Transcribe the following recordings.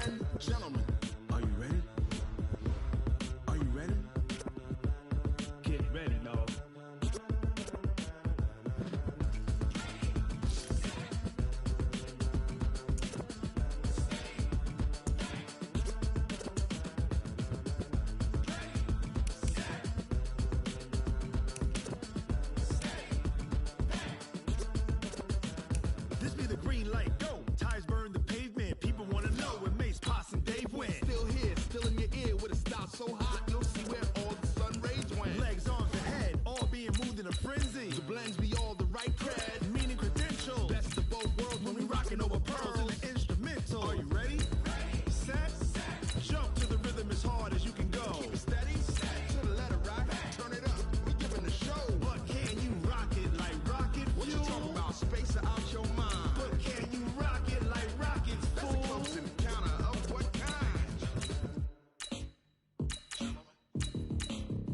and gentlemen, are you ready? Are you ready? Get ready, dog. This be the green light, go. Ties burn the pavement. People want to know where Mace, Poss, and Dave went. Still here, still in your ear with a style so hot, you'll see where all the sun rays went. Legs, arms, and head, all being moved in a frenzy. The blends be all the right cred, meaning credentials. Best of both worlds when we rockin' over pearls in the instrumental. Are you ready? Set, jump to the rhythm as hard as you can go. Keep it steady, to the letter right, turn it up. We giving the show. But can you rock it like rocket fuel? What you talking about? Space out your mind. But can you rock it like rockets, fool? That's a close encounter of what kind?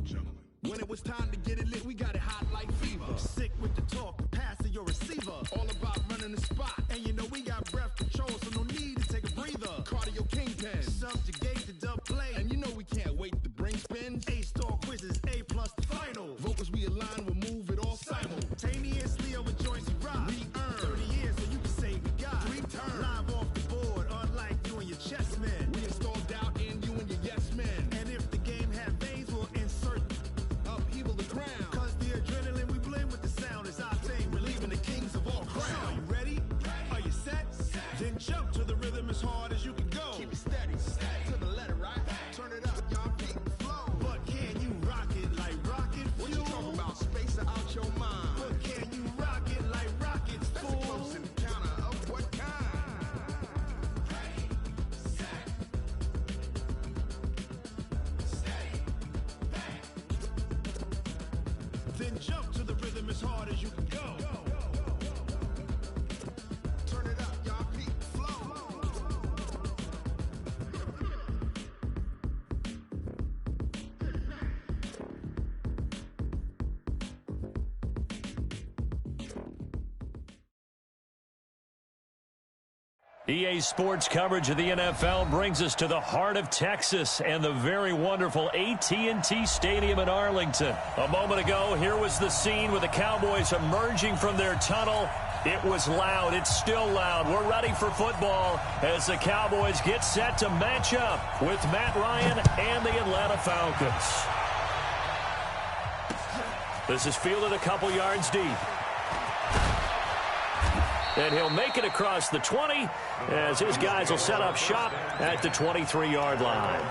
Gentlemen. When it was time to get it lit, we got it hot like fever. Sick with the talk, the pass to your receiver. All about running the spot. And you know we got breath control, so no need to take a breather. Cardio kingpin. Subjugate the dub play. And you know we can't wait to bring spins. A-star quizzes, A+ the final. Vocals we align, we'll move it all simultaneously over joints and rock. We earn 30 years, so you can say we got 3 turns. Live off the board, unlike you and your chess men. We install doubt in you and your yes men. And if the game had veins, we'll insert upheaval the ground. Cause the adrenaline we blend with the sound is our thing. We're leaving the kings of all crowns. So are you ready? Are you set? Then jump to the rhythm as hard as you can go. Keep it steady, to the letter right. Turn it up, y'all keep the flow. But can you rock it like rocket fuel? What you talking about? Space out your mind. But can you rock it like rockets, fool? That's a close encounter of what kind? Ready, set, steady, bang. Then jump to the rhythm as hard as you can go. Turn it up, y'all keep the flow. EA Sports coverage of the NFL brings us to the heart of Texas and the very wonderful AT&T Stadium in Arlington. A moment ago, here was the scene with the Cowboys emerging from their tunnel. It was loud. It's still loud. We're ready for football as the Cowboys get set to match up with Matt Ryan and the Atlanta Falcons. This is fielded a couple yards deep. And he'll make it across the 20 as his guys will set up shop at the 23-yard line.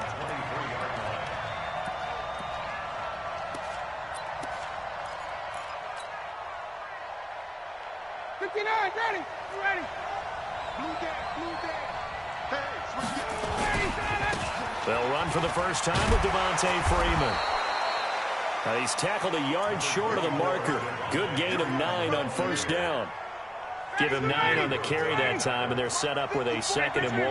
Ready. They'll run for the first time with Devontae Freeman. He's tackled a yard short of the marker. Good gain of 9 on first down. Give him 9 on the carry that time, and they're set up with a 2nd and 1.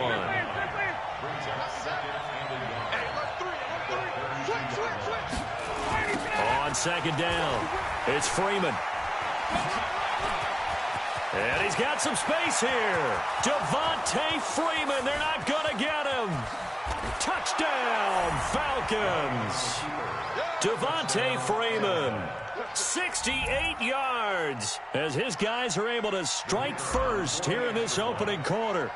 On 2nd down, it's Freeman. And he's got some space here. Devontae Freeman, they're not going to get him. Touchdown, Falcons. Devontae Freeman, 68 yards, as his guys are able to strike first here in this opening quarter.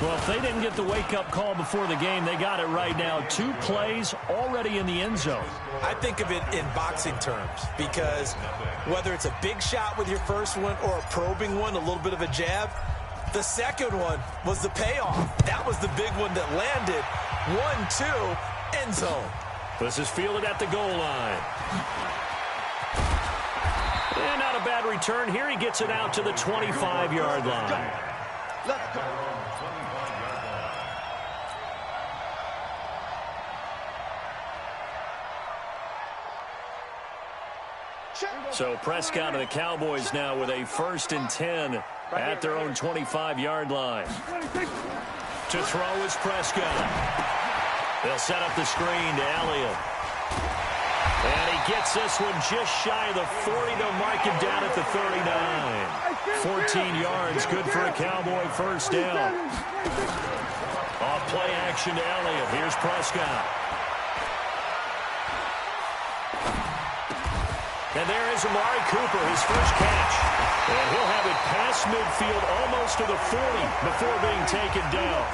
Well, if they didn't get the wake-up call before the game, they got it right now. 2 plays already in the end zone. I think of it in boxing terms, because whether it's a big shot with your first one or a probing one, a little bit of a jab, the second one was the payoff. That was the big one that landed. 1-2, end zone. This is fielded at the goal line. And not a bad return here. He gets it out to the 25-yard line. Let's go. So Prescott and the Cowboys now with a 1st and 10 at their own 25-yard line. To throw is Prescott. They'll set up the screen to Elliott. And he gets gets this one just shy of the 40. They'll mark him down at the 39. 14 yards, good for a Cowboy first down. Off play action to Elliott. Here's Prescott. And there is Amari Cooper, his first catch. And he'll have it past midfield almost to the 40 before being taken down.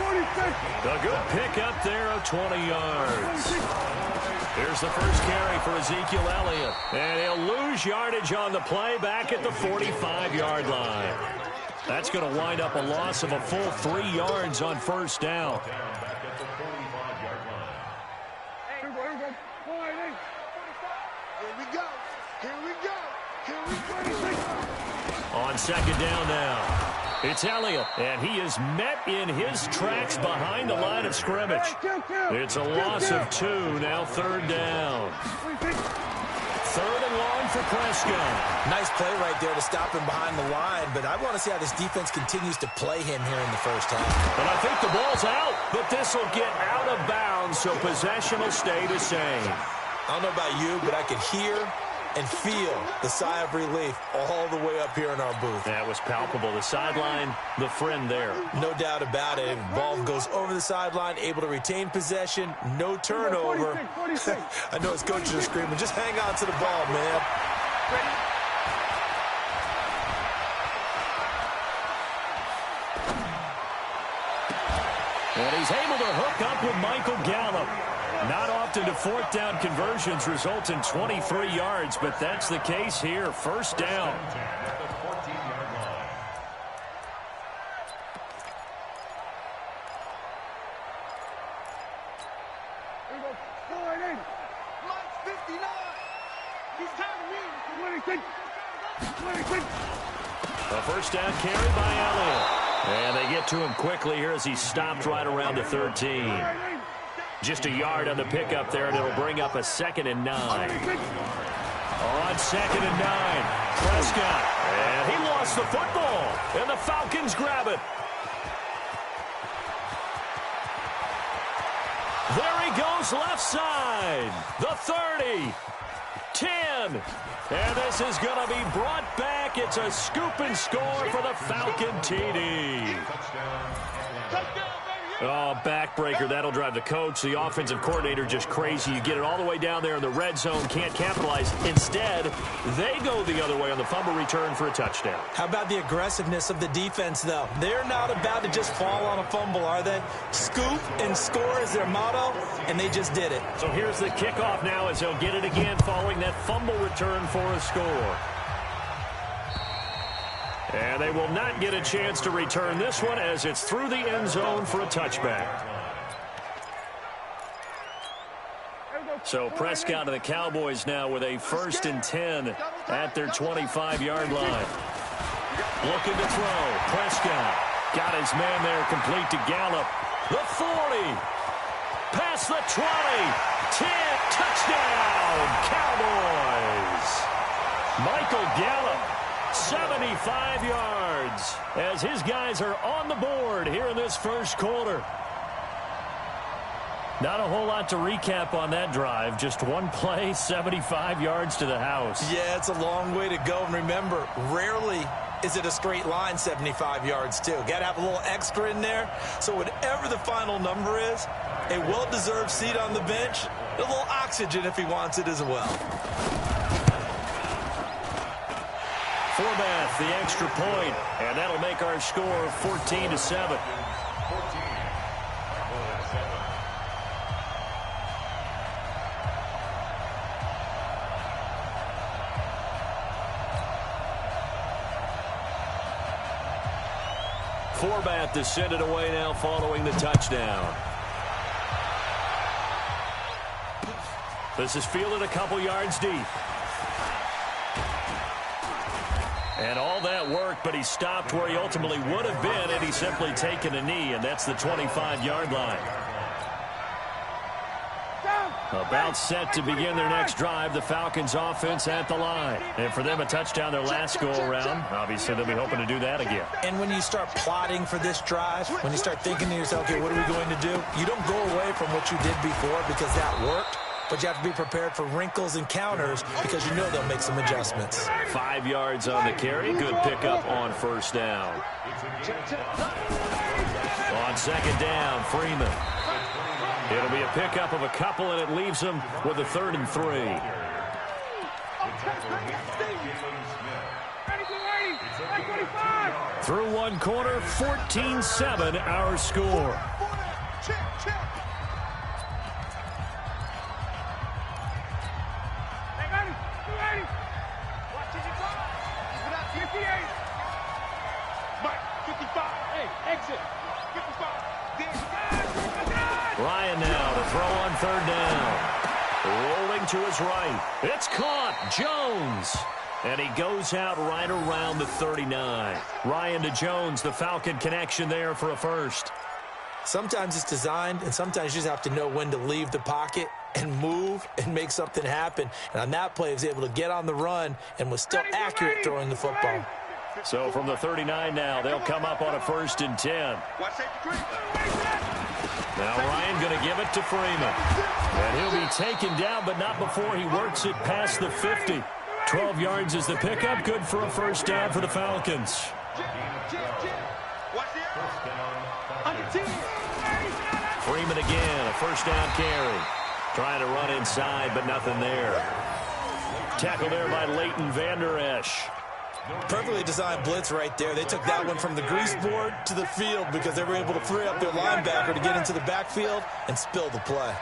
A good pickup there of 20 yards. Here's the first carry for Ezekiel Elliott. And he'll lose yardage on the play back at the 45-yard line. That's going to wind up a loss of a full 3 yards on first down. On second down now, it's Elliott, and he is met in his tracks behind the line of scrimmage. It's a loss of 2, now third down. Third and long for Prescott. Nice play right there to stop him behind the line, but I want to see how this defense continues to play him here in the first half. But I think the ball's out, but this will get out of bounds, so possession will stay the same. I don't know about you, but I could hear and feel the sigh of relief all the way up here in our booth. That was palpable. The sideline, the friend there. No doubt about it. Ball goes over the sideline, able to retain possession, no turnover. I know his coaches are screaming, just hang on to the ball, man. And he's able to hook up with Michael Gallup. Not often do fourth down conversions result in 23 yards, but that's the case here. First down. A first down carry by Elliott. And they get to him quickly here as he stopped right around the 13. Just a yard on the pickup there, and it'll bring up a 2nd and 9. On 2nd and 9, Prescott. And he lost the football, and the Falcons grab it. There he goes left side. The 30. 10. And this is going to be brought back. It's a scoop and score for the Falcon TD. Oh, backbreaker. That'll drive the coach, the offensive coordinator, just crazy. You get it all the way down there in the red zone, can't capitalize. Instead, they go the other way on the fumble return for a touchdown. How about the aggressiveness of the defense, though? They're not about to just fall on a fumble, are they? Scoop and score is their motto, and they just did it. So here's the kickoff now as they'll get it again following that fumble return for a score. And they will not get a chance to return this one as it's through the end zone for a touchback. So Prescott and the Cowboys now with a 1st and 10 at their 25-yard line. Looking to throw. Prescott got his man there complete to Gallup. The 40. Past the 20. 10. Touchdown. Cowboys. Michael Gallup. 75 yards as his guys are on the board here in this first quarter. Not a whole lot to recap on that drive. Just one play, 75 yards to the house. Yeah, it's a long way to go. And remember, rarely is it a straight line 75 yards, too. Got to have a little extra in there. So whatever the final number is, a well-deserved seat on the bench, a little oxygen if he wants it as well. Forbath, the extra point, and that'll make our score 14-7. Forbath to send it away now following the touchdown. This is fielded a couple yards deep. And all that work, but he stopped where he ultimately would have been had he simply taken a knee, and that's the 25-yard line. About set to begin their next drive, the Falcons offense at the line. And for them, a touchdown their last go-around. Obviously, they'll be hoping to do that again. And when you start plotting for this drive, when you start thinking to yourself, okay, what are we going to do? You don't go away from what you did before because that worked. but you have to be prepared for wrinkles and counters because you know they'll make some adjustments. 5 yards on the carry. Good pickup on first down. On second down, Freeman. It'll be a pickup of a couple, and it leaves him with a 3rd and 3. Through one quarter, 14-7 our score. Ryan now to throw on 3rd down. Rolling to his right. It's caught. Jones. And he goes out right around the 39. Ryan to Jones, the Falcon connection there for a first. Sometimes it's designed, and sometimes you just have to know when to leave the pocket and move and make something happen. And on that play, he was able to get on the run and was still accurate throwing the football. So from the 39 now, they'll come up on a 1st and 10. Now Ryan going to give it to Freeman. And he'll be taken down, but not before he works it past the 50. 12 yards is the pickup. Good for a 1st down for the Falcons. Freeman again, a 1st down carry. Trying to run inside, but nothing there. Tackle there by Leighton Vander Esch. Perfectly designed blitz right there. They took that one from the grease board to the field because they were able to free up their linebacker to get into the backfield and spill the play.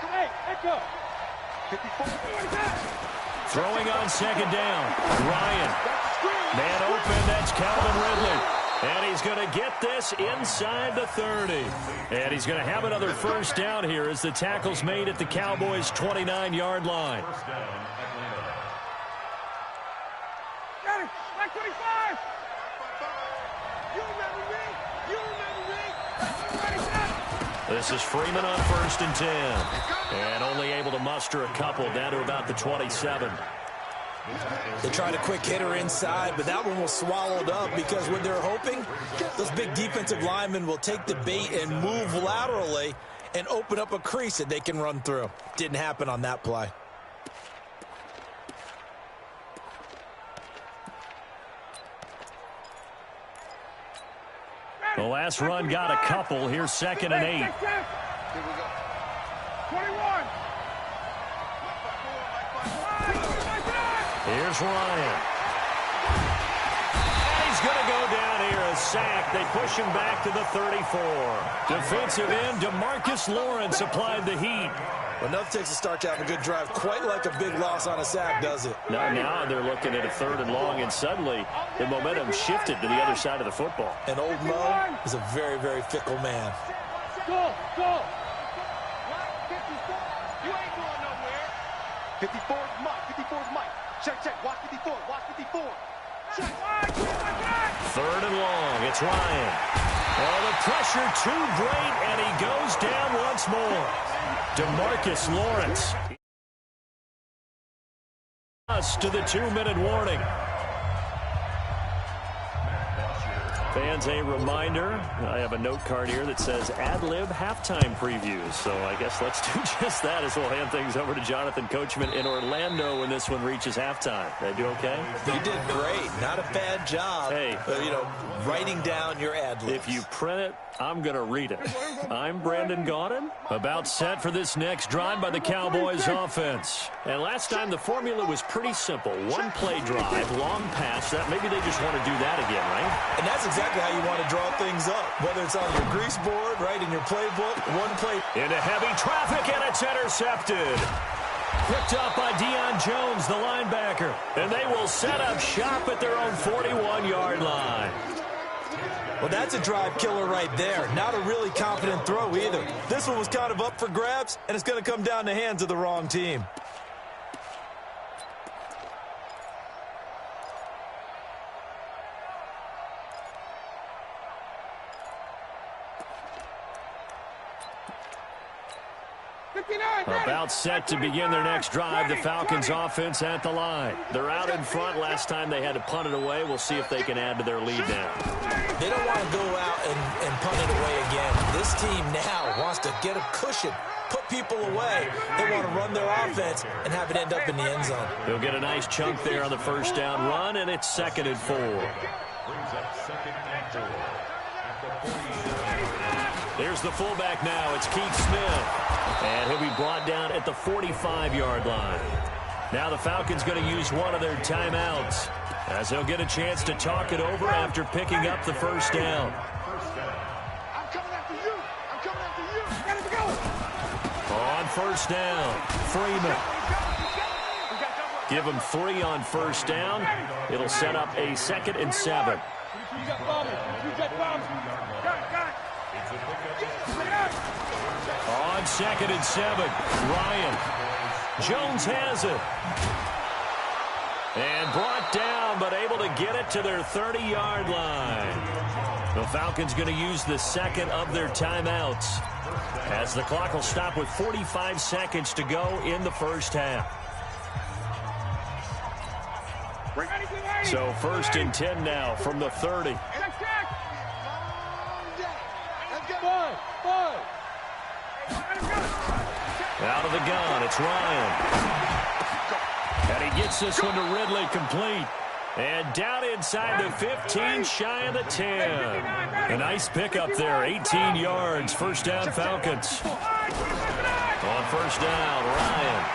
Throwing on 2nd down. Ryan. Man open, that's Calvin Ridley. And he's going to get this inside the 30. And he's going to have another 1st down here as the tackle's made at the Cowboys' 29-yard line. This is Freeman on 1st and 10. And only able to muster a couple down to about the 27. They tried a quick hitter inside, but that one was swallowed up because what they're hoping, those big defensive linemen will take the bait and move laterally and open up a crease that they can run through. Didn't happen on that play. The last run got a couple. Here's 2nd and 8. Here we go. 21. Here's Ryan. And he's going to go down here, a sack. They push him back to the 34. Defensive end DeMarcus Lawrence applied the heat. Well, nothing takes a start to have a good drive quite like a big loss on a sack, does it? Now they're looking at a 3rd and long, and suddenly the momentum shifted to the other side of the football. And old Mo is a very, very fickle man. Go! 54. You ain't going nowhere. 54 is Mike. 54 is Mike. Check. Watch 54. Watch 54. Check. 3rd and long. It's Ryan. Oh, the pressure too great, and he goes down once more. DeMarcus Lawrence. Us to the 2-minute warning. Fans, a reminder, I have a note card here that says ad-lib halftime previews. So I guess let's do just that as we'll hand things over to Jonathan Coachman in Orlando when this one reaches halftime. Did I do okay? You did great. Not a bad job. Hey. Writing down your ad-libs. If you print it, I'm going to read it. I'm Brandon Gaudin. About set for this next drive by the Cowboys offense. And last time the formula was pretty simple. One play drive, long pass. That maybe they just want to do that again, right? And that's exactly how you want to draw things up. Whether it's on your grease board, right, in your playbook, one play. Into heavy traffic, and it's intercepted. Picked up by Deion Jones, the linebacker. And they will set up shop at their own 41-yard line. Well, that's a drive killer right there. Not a really confident throw either. This one was kind of up for grabs, and it's going to come down the hands of the wrong team. About set to begin their next drive, the Falcons offense at the line. They're out in front. Last time they had to punt it away. We'll see if they can add to their lead now. They don't want to go out and punt it away again. This team now wants to get a cushion, put people away. They want to run their offense and have it end up in the end zone. He'll get a nice chunk there on the first down run, and it's 2nd and 4. Here's the fullback now. It's Keith Smith. And he'll be brought down at the 45-yard line. Now the Falcons going to use one of their timeouts, as they'll get a chance to talk it over after picking up the first down. I'm coming after you. I'm coming after you. Gotta go. On first down, Freeman. Give him 3 on first down. It'll set up a 2nd and 7. On 2nd and 7, Ryan. Jones has it. And brought down, but able to get it to their 30-yard line. The Falcons going to use the 2nd of their timeouts, as the clock will stop with 45 seconds to go in the first half. So 1st and 10 now from the 30. Out of the gun, it's Ryan. And he gets this one to Ridley complete. And down inside the 15, shy of the 10. A nice pickup there, 18 yards, first down Falcons. On first down, Ryan.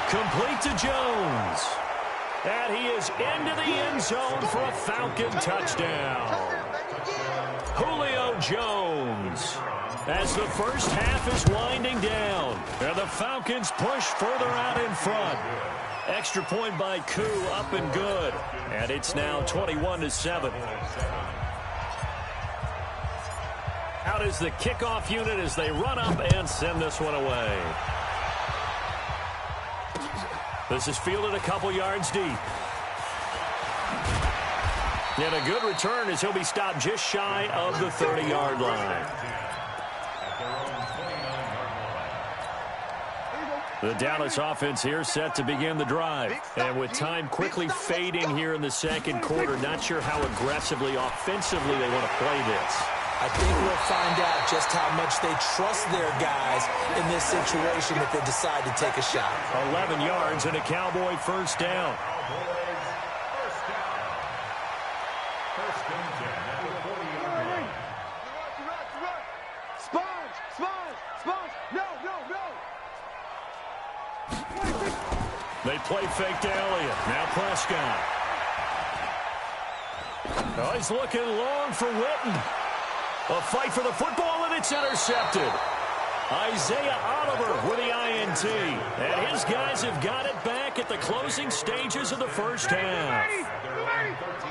Complete to Jones. And he is into the end zone for a Falcon touchdown. Julio Jones. As the first half is winding down, and the Falcons push further out in front. Extra point by Koo, up and good. And it's now 21-7. Out is the kickoff unit as they run up and send this one away. This is fielded a couple yards deep. And a good return as he'll be stopped just shy of the 30-yard line. The Dallas offense here set to begin the drive. And with time quickly fading here in the second quarter, not sure how aggressively, offensively they want to play this. I think we'll find out just how much they trust their guys in this situation if they decide to take a shot. 11 yards and a Cowboy first down. They play fake to Elliott. Now Prescott. Oh, he's looking long for Witten. A fight for the football, and it's intercepted. Isaiah Oliver with the INT. And his guys have got it back at the closing stages of the first half.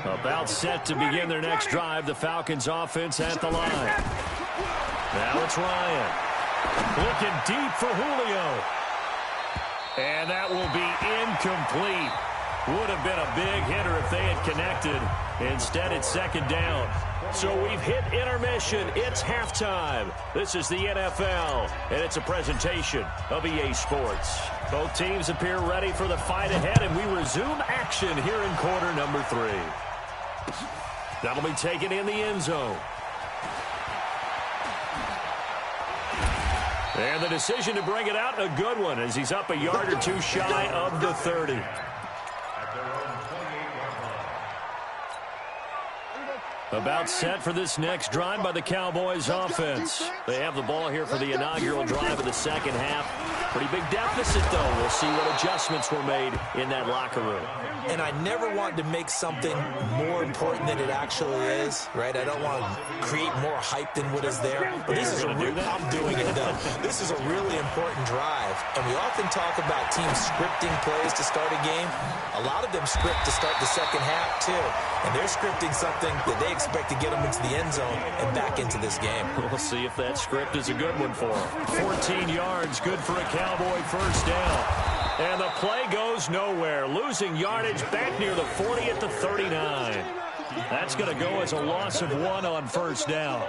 About set to begin their next drive, the Falcons offense at the line. Now it's Ryan. Looking deep for Julio. And that will be incomplete. Would have been a big hitter if they had connected. Instead, it's second down. So we've hit intermission. It's halftime. This is the NFL, and it's a presentation of EA Sports. Both teams appear ready for the fight ahead, and we resume action here in quarter number 3. That'll be taken in the end zone. And the decision to bring it out, a good one, as he's up a yard or two shy of the 30. About set for this next drive by the Cowboys offense. They have the ball here for the inaugural drive of the second half. Pretty big deficit, though. We'll see what adjustments were made in that locker room. And I never want to make something more important than it actually is, right? I don't want to create more hype than what is there. But this is a real, I'm doing it, though. This is a really important drive. And we often talk about teams scripting plays to start a game. A lot of them script to start the second half, too. And they're scripting something that they expect to get them into the end zone and back into this game. We'll see if that script is a good one for them. 14 yards, good for a Cowboy first down. And the play goes nowhere. Losing yardage back near the 40 at the 39. That's going to go as a loss of 1 on first down.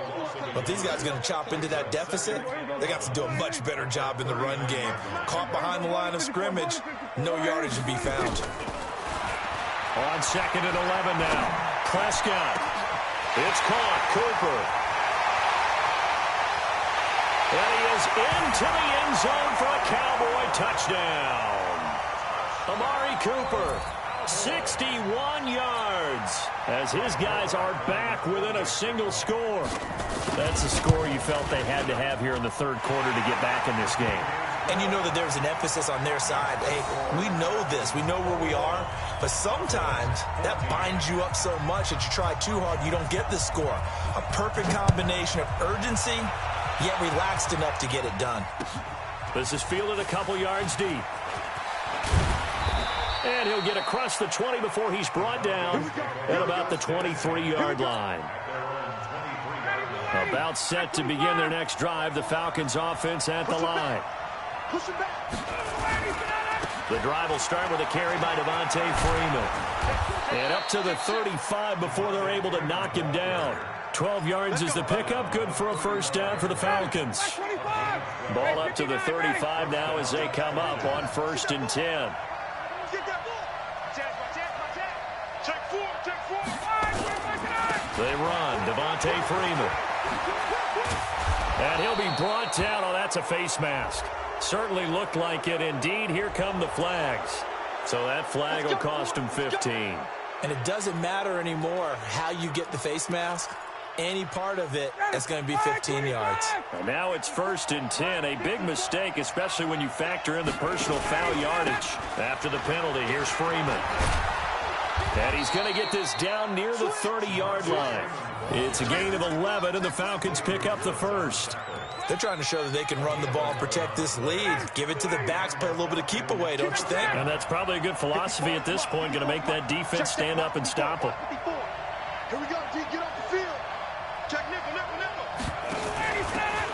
But these guys are going to chop into that deficit. They got to do a much better job in the run game. Caught behind the line of scrimmage, no yardage to be found. On 2nd and 11 now. Prescott. It's caught. Cooper. into the end zone for a Cowboy touchdown. Amari Cooper, 61 yards, as his guys are back within a single score. That's a score you felt they had to have here in the third quarter to get back in this game. And you know that there's an emphasis on their side. Hey, we know this. We know where we are. But sometimes that binds you up so much that you try too hard, you don't get the score. A perfect combination of urgency, yet relaxed enough to get it done. This is fielded a couple yards deep. And he'll get across the 20 before he's brought down at about the 23-yard line. About set to begin their next drive, the Falcons offense at the line. The drive will start with a carry by Devontae Freeman. And up to the 35 before they're able to knock him down. 12 yards is the pickup, good for a first down for the Falcons. Ball up to the 35 now as they come up on 1st and 10. They run, Devontae Freeman. And he'll be brought down. Oh, that's a face mask. Certainly looked like it. Indeed, here come the flags. So that flag will cost him 15. And it doesn't matter anymore how you get the face mask. Any part of it is going to be 15 yards. And now it's 1st and 10. A big mistake, especially when you factor in the personal foul yardage. After the penalty, here's Freeman. And he's going to get this down near the 30-yard line. It's a gain of 11, and the Falcons pick up the first. They're trying to show that they can run the ball and protect this lead. Give it to the backs, play a little bit of keep away, don't you think? And that's probably a good philosophy at this point, going to make that defense stand up and stop them. Here we go, D, get off the field. Check nickel.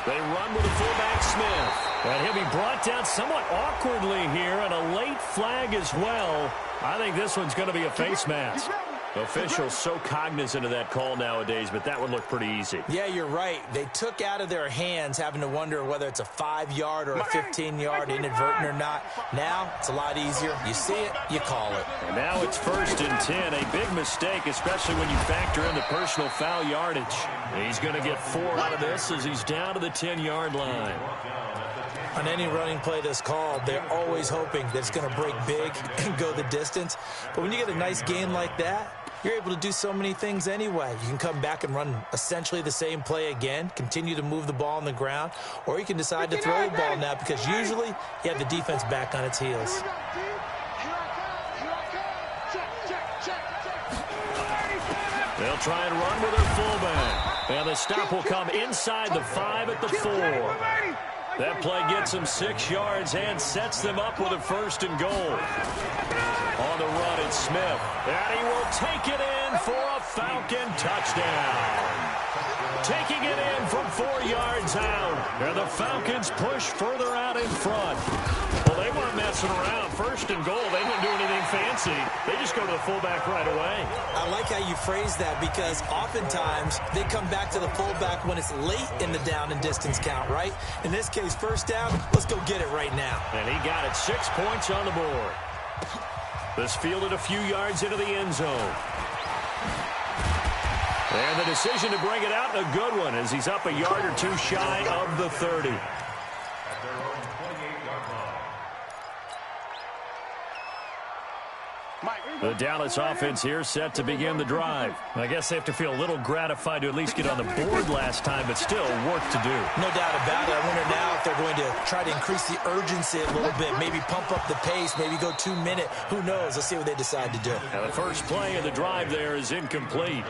They run with a fullback, Smith. And he'll be brought down somewhat awkwardly here, and a late flag as well. I think this one's going to be a face mask. Officials so cognizant of that call nowadays, but that would look pretty easy. Yeah, you're right. They took out of their hands having to wonder whether it's a 5-yard or a 15-yard inadvertent or not. Now, it's a lot easier. You see it, you call it. And now it's 1st and 10. A big mistake, especially when you factor in the personal foul yardage. He's going to get 4 out of this as he's down to the 10-yard line. On any running play that's called, they're always hoping that it's going to break big and go the distance. But when you get a nice gain like that, you're able to do so many things anyway. You can come back and run essentially the same play again, continue to move the ball on the ground, or you can decide to throw the ball now because usually you have the defense back on its heels. They'll try and run with their fullback. And the stop will come inside the 5 at the 4. That play gets them 6 yards and sets them up with a 1st and goal. On the run, it's Smith. And he will take it in for a Falcon touchdown. Taking it in from 4 yards out. And the Falcons push further out in front. Well, they weren't messing around. 1st and goal, they didn't do anything fancy. They just go to the fullback right away. I like how you phrase that because oftentimes they come back to the fullback when it's late in the down and distance count, right? In this case, 1st down, let's go get it right now. And he got it, 6 points on the board. This fielded a few yards into the end zone. And the decision to bring it out, a good one, as he's up a yard or 2 shy of the 30. The Dallas offense here set to begin the drive. I guess they have to feel a little gratified to at least get on the board last time, but still work to do. No doubt about it. I wonder now if they're going to try to increase the urgency a little bit, maybe pump up the pace, maybe go 2-minute. Who knows? Let's see what they decide to do. Now the first play of the drive there is incomplete.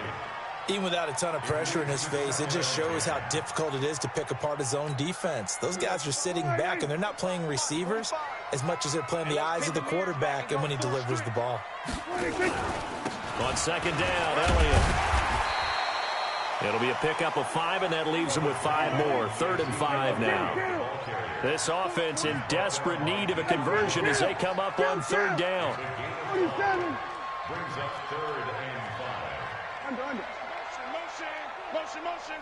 Even without a ton of pressure in his face, it just shows how difficult it is to pick apart his own defense. Those guys are sitting back, and they're not playing receivers as much as they're playing the eyes of the quarterback and when he delivers the ball. On 2nd down, Elliott. It'll be a pickup of 5, and that leaves them with 5 more. 3rd and 5 now. This offense in desperate need of a conversion as they come up on 3rd down. Brings up 3rd and 5. Under. Motion.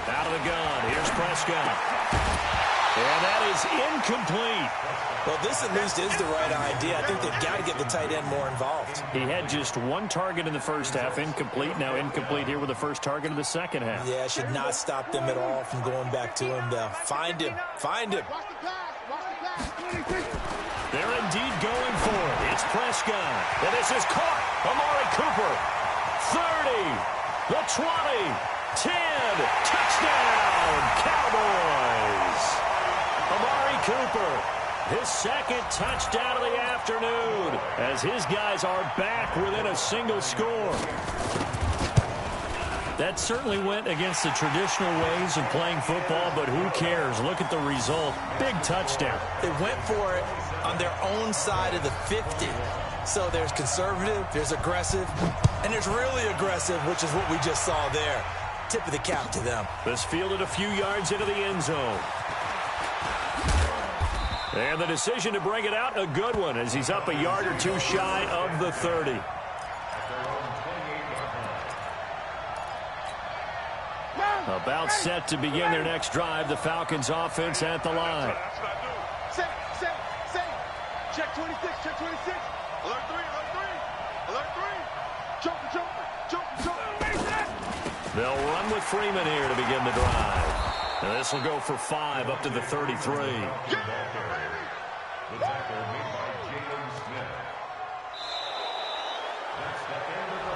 Out of the gun. Here's Prescott. And that is incomplete. Well, this at least is the right idea. I think they've got to get the tight end more involved. He had just one target in the first half, incomplete. Now incomplete here with the first target of the second half. Yeah, should not stop them at all from going back to him. They'll find him. Find him. They're indeed going for it. It's Prescott. And this is caught. Amari Cooper. 30. The 20. 10, touchdown, Cowboys. Amari Cooper, his second touchdown of the afternoon, as his guys are back within a single score. That certainly went against the traditional ways of playing football, but who cares? Look at the result. Big touchdown. They went for it on their own side of the 50. So there's conservative, there's aggressive, and there's really aggressive, which is what we just saw there. Tip of the cap to them. This fielded a few yards into the end zone. And the decision to bring it out, a good one, as he's up a yard or two shy of the 30. About set to begin their next drive. The Falcons offense at the line. Say. Check 26, check 26. Alert 3, alert 3. Alert 3. Jump. They'll run with Freeman here to begin the drive. And this will go for 5 up to the 33.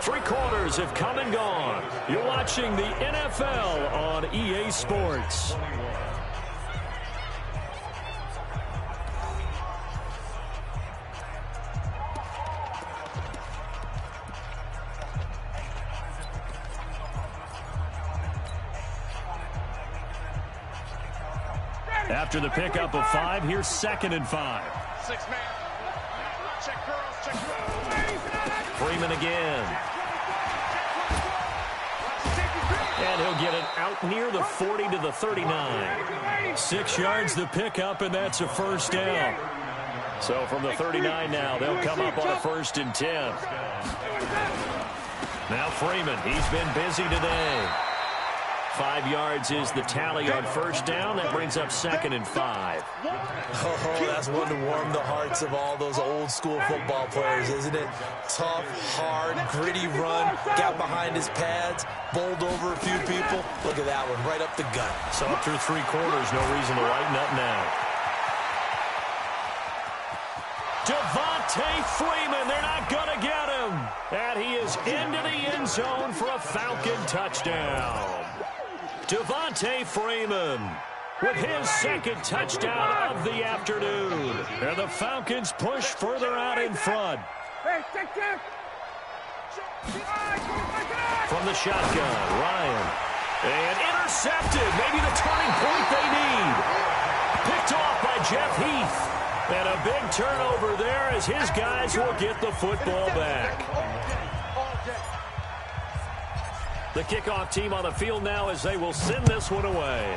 Three quarters have come and gone. You're watching the NFL on EA Sports. After the pickup of 5, here's 2nd and 5. 6 man. Check curls. Freeman again. And he'll get it out near the 40 to the 39. 6 yards the pickup, and that's a first down. So from the 39 now, they'll come up on a 1st and 10. Now Freeman, he's been busy today. 5 yards is the tally on first down. That brings up 2nd and 5. Oh, that's one to warm the hearts of all those old school football players, isn't it? Tough, hard, gritty run. Got behind his pads, bowled over a few people. Look at that one, right up the gut. So up through 3 quarters, no reason to lighten up now. Devontae Freeman, they're not going to get him. And he is into the end zone for a Falcon touchdown. Devontae Freeman with his 2nd touchdown of the afternoon. And the Falcons push further out in front. From the shotgun, Ryan. And intercepted. Maybe the turning point they need. Picked off by Jeff Heath. And a big turnover there as his guys will get the football back. The kickoff team on the field now as they will send this one away.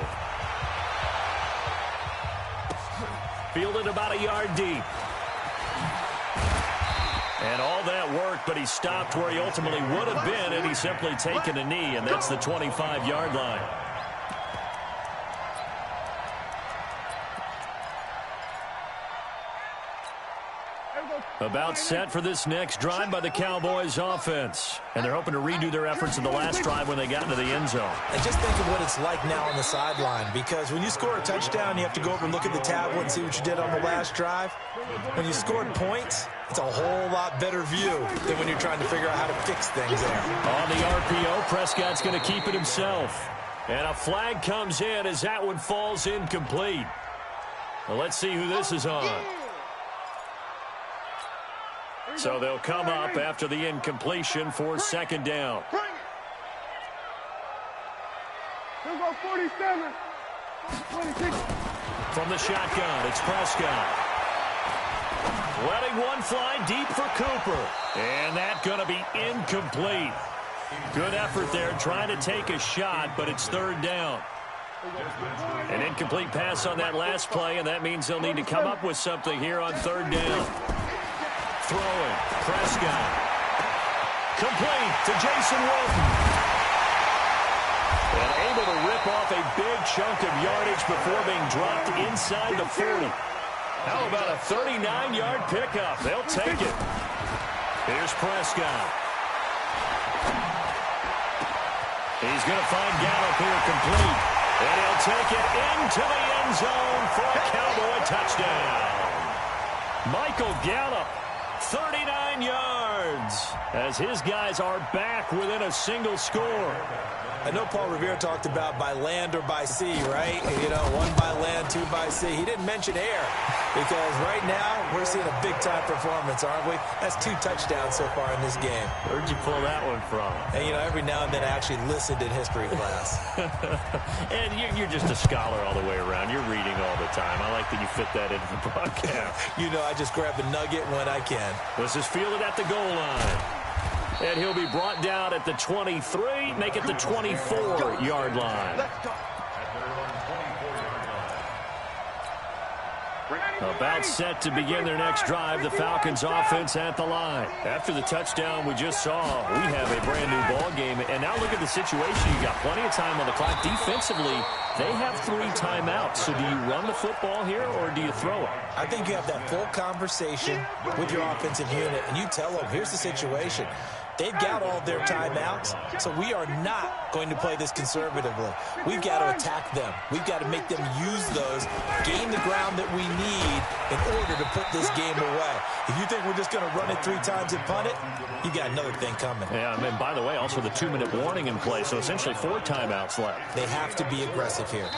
Fielded about a yard deep. And all that work, but he stopped where he ultimately would have been had he simply taken a knee, and that's the 25-yard line. About set for this next drive by the Cowboys offense. And they're hoping to redo their efforts in the last drive when they got into the end zone. And just think of what it's like now on the sideline, because when you score a touchdown, you have to go over and look at the tablet and see what you did on the last drive. When you scored points, it's a whole lot better view than when you're trying to figure out how to fix things there. On the RPO, Prescott's going to keep it himself. And a flag comes in as that one falls incomplete. Well, let's see who this is on. So they'll come up after the incompletion for 2nd down. He'll go 47. 26. From the shotgun, it's Prescott. Letting one fly deep for Cooper. And that's going to be incomplete. Good effort there trying to take a shot, but it's 3rd down. An incomplete pass on that last play, and that means they'll need to come up with something here on 3rd down. Throwing, Prescott. Complete to Jason Wilton. And able to rip off a big chunk of yardage before being dropped inside the 40. How about a 39-yard pickup? They'll take it. Here's Prescott. He's going to find Gallup here complete. And he'll take it into the end zone for a Cowboy touchdown. Michael Gallup, 39 yards, as his guys are back within a single score. I know Paul Revere talked about by land or by sea, right? You know, one by land, two by sea. He didn't mention air because right now we're seeing a big-time performance, aren't we? That's 2 touchdowns so far in this game. Where'd you pull that one from? And, you know, every now and then I actually listened in history class. And you're just a scholar all the way around. You're reading all the time. I like that you fit that into the broadcast. You know, I just grab the nugget when I can. This is fielded at the goal line. And he'll be brought down at the 23, make it the 24-yard line. About set to begin their next drive, the Falcons offense at the line. After the touchdown we just saw, we have a brand new ball game. And now look at the situation. You got plenty of time on the clock. Defensively, they have 3 timeouts. So do you run the football here or do you throw it? I think you have that full conversation with your offensive unit, and you tell them, here's the situation. They've got all their timeouts, so we are not going to play this conservatively. We've got to attack them. We've got to make them use those, gain the ground that we need in order to put this game away. If you think we're just going to run it 3 times and punt it, you got another thing coming. Yeah, I mean, by the way, also the 2-minute warning in play, so essentially 4 timeouts left. They have to be aggressive here.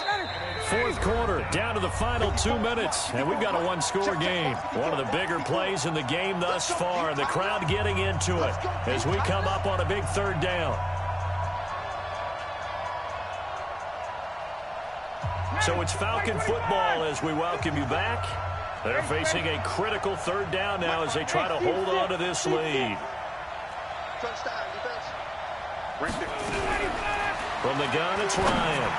4th quarter, down to the final 2 minutes, and we've got a 1-score game. One of the bigger plays in the game thus far. The crowd getting into it as we come up on a big 3rd down. So it's Falcon football as we welcome you back. They're facing a critical 3rd down now as they try to hold on to this lead. From the gun, it's Ryan.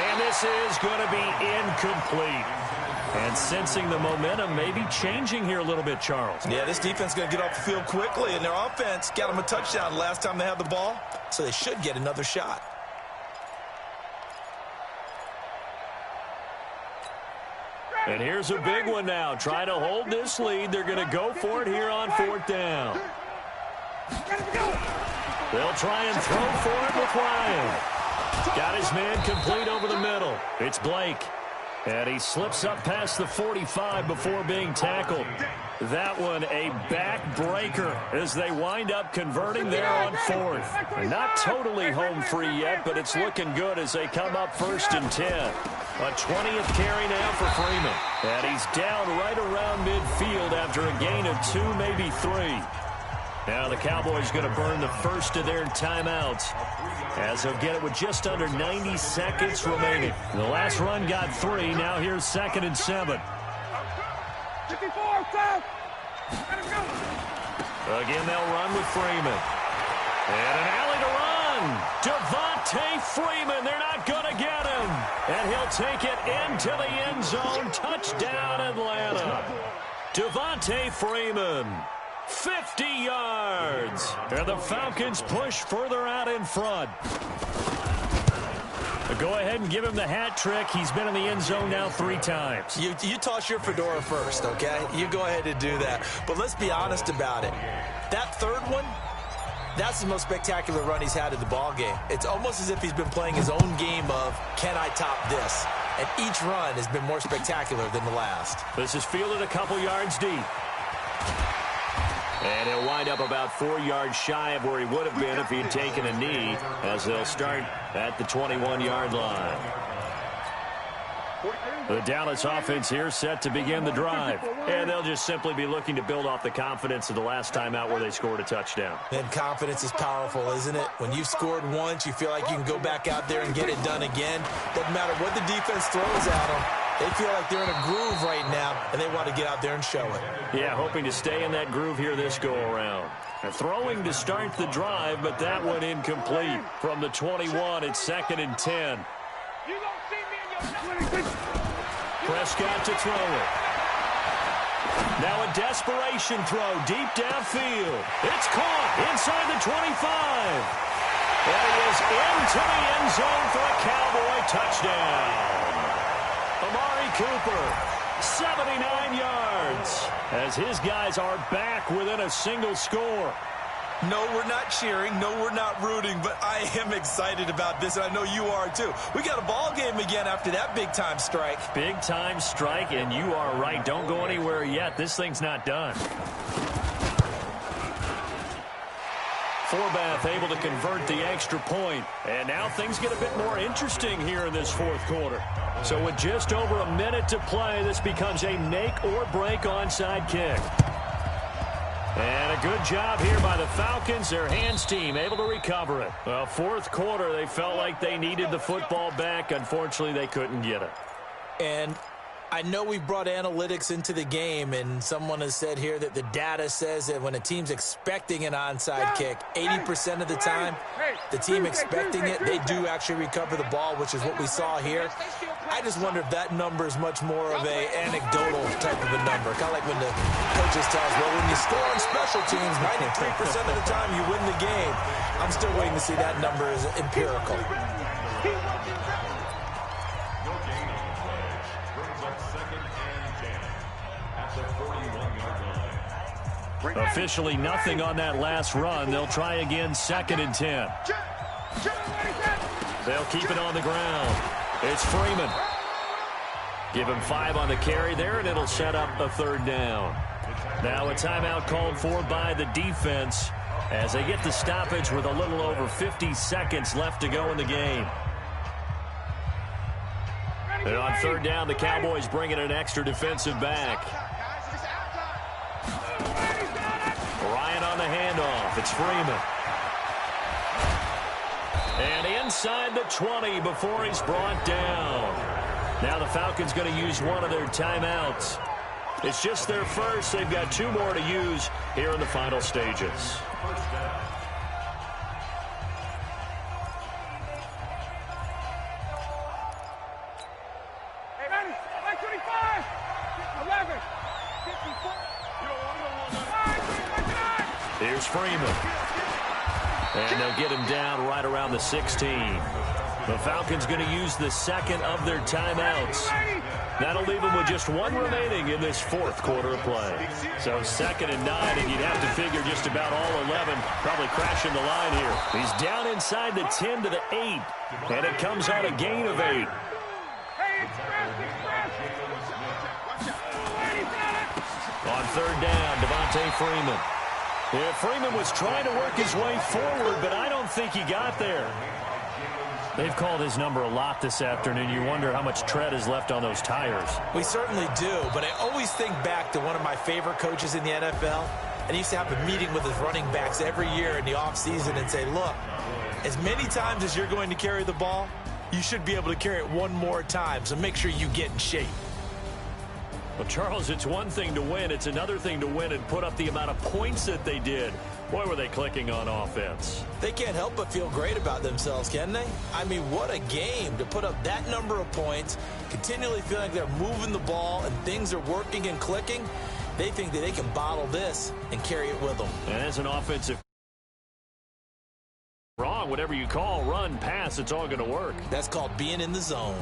And this is going to be incomplete. And sensing the momentum may be changing here a little bit, Charles. Yeah, this defense is going to get off the field quickly, and their offense got them a touchdown last time they had the ball, so they should get another shot. And here's a big one now. Trying to hold this lead. They're going to go for it here on 4th down. They'll try and throw for it with Ryan. Got his man complete over the middle. It's Blake. And he slips up past the 45 before being tackled. That one a backbreaker as they wind up converting there on 4th. Not totally home free yet, but it's looking good as they come up 1st and 10. A 20th carry now for Freeman. And he's down right around midfield after a gain of 2, maybe 3. Now the Cowboys going to burn the first of their timeouts as they'll get it with just under 90 seconds remaining. The last run got 3. Now here's 2nd and 7. 54, stop. Again, they'll run with Freeman. And an alley to run. Devontae Freeman. They're not going to get him. And he'll take it into the end zone. Touchdown, Atlanta. Devontae Freeman. 50 yards. And the Falcons push further out in front. Go ahead and give him the hat trick. He's been in the end zone now 3 times. You toss your fedora first, okay? You go ahead and do that. But let's be honest about it. That 3rd one, that's the most spectacular run he's had in the ball game. It's almost as if he's been playing his own game of, can I top this? And each run has been more spectacular than the last. This is fielded a couple yards deep. And he'll wind up about 4 yards shy of where he would have been if he had taken a knee, as they'll start at the 21-yard line. The Dallas offense here set to begin the drive. And they'll just simply be looking to build off the confidence of the last time out where they scored a touchdown. And confidence is powerful, isn't it? When you've scored once, you feel like you can go back out there and get it done again. Doesn't matter what the defense throws at them. They feel like they're in a groove right now, and they want to get out there and show it. Yeah, hoping to stay in that groove here this go-around. Throwing to start the drive, but that one incomplete. From the 21, it's 2nd and 10. Prescott to throw it. Now a desperation throw deep downfield. It's caught inside the 25. And he is into the end zone for a Cowboy touchdown. Amari Cooper, 79 yards, as his guys are back within a single score. No, we're not cheering. No, we're not rooting, but I am excited about this, and I know you are too. We got a ball game again after that big-time strike. Big-time strike, and you are right. Don't go anywhere yet. This thing's not done. Forbath able to convert the extra point. And now things get a bit more interesting here in this fourth quarter. So with just over a minute to play, this becomes a make-or-break onside kick. And a good job here by the Falcons. Their hands team able to recover it. Well, fourth quarter, they felt like they needed the football back. Unfortunately, they couldn't get it. And I know we brought analytics into the game, and someone has said here that the data says that when a team's expecting an onside kick, 80% of the time, the team expecting it, they do actually recover the ball, which is what we saw here. I just wonder if that number is much more of an anecdotal type of a number. Kind of like when the coaches tell us, well, when you score on special teams, 93% of the time you win the game. I'm still waiting to see that number is empirical. Officially nothing on that last run. They'll try again, 2nd and 10. They'll keep it on the ground. It's Freeman. Give him 5 on the carry there, and it'll set up a 3rd down. Now a timeout called for by the defense as they get the stoppage with a little over 50 seconds left to go in the game. And on 3rd down, the Cowboys bring in an extra defensive back. Ryan on the handoff. It's Freeman. And inside the 20 before he's brought down. Now the Falcons going to use one of their timeouts. It's just their first. They've got 2 more to use here in the final stages. Here's Freeman. And they'll get him down right around the 16. The Falcons going to use the 2nd of their timeouts. That'll leave them with just 1 remaining in this 4th quarter of play. So 2nd and 9, and you'd have to figure just about all 11 probably crashing the line here. He's down inside the 10 to the 8, and it comes on a gain of 8. On 3rd down, Devontae Freeman. Yeah, Freeman was trying to work his way forward, but I don't think he got there. They've called his number a lot this afternoon. You wonder how much tread is left on those tires. We certainly do, but I always think back to one of my favorite coaches in the NFL, and he used to have a meeting with his running backs every year in the offseason and say, look, as many times as you're going to carry the ball, you should be able to carry it 1 more time, so make sure you get in shape. Well, Charles, it's one thing to win. It's another thing to win and put up the amount of points that they did. Boy, were they clicking on offense. They can't help but feel great about themselves, can they? I mean, what a game to put up that number of points, continually feeling like they're moving the ball and things are working and clicking. They think that they can bottle this and carry it with them. And as an offensive wrong, whatever you call, run, pass, it's all going to work. That's called being in the zone.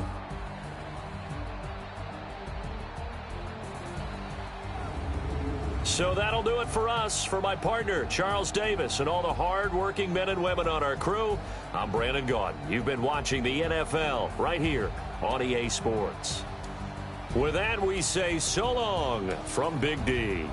So that'll do it for us. For my partner, Charles Davis, and all the hard-working men and women on our crew, I'm Brandon Gaudin. You've been watching the NFL right here on EA Sports. With that, we say so long from Big D.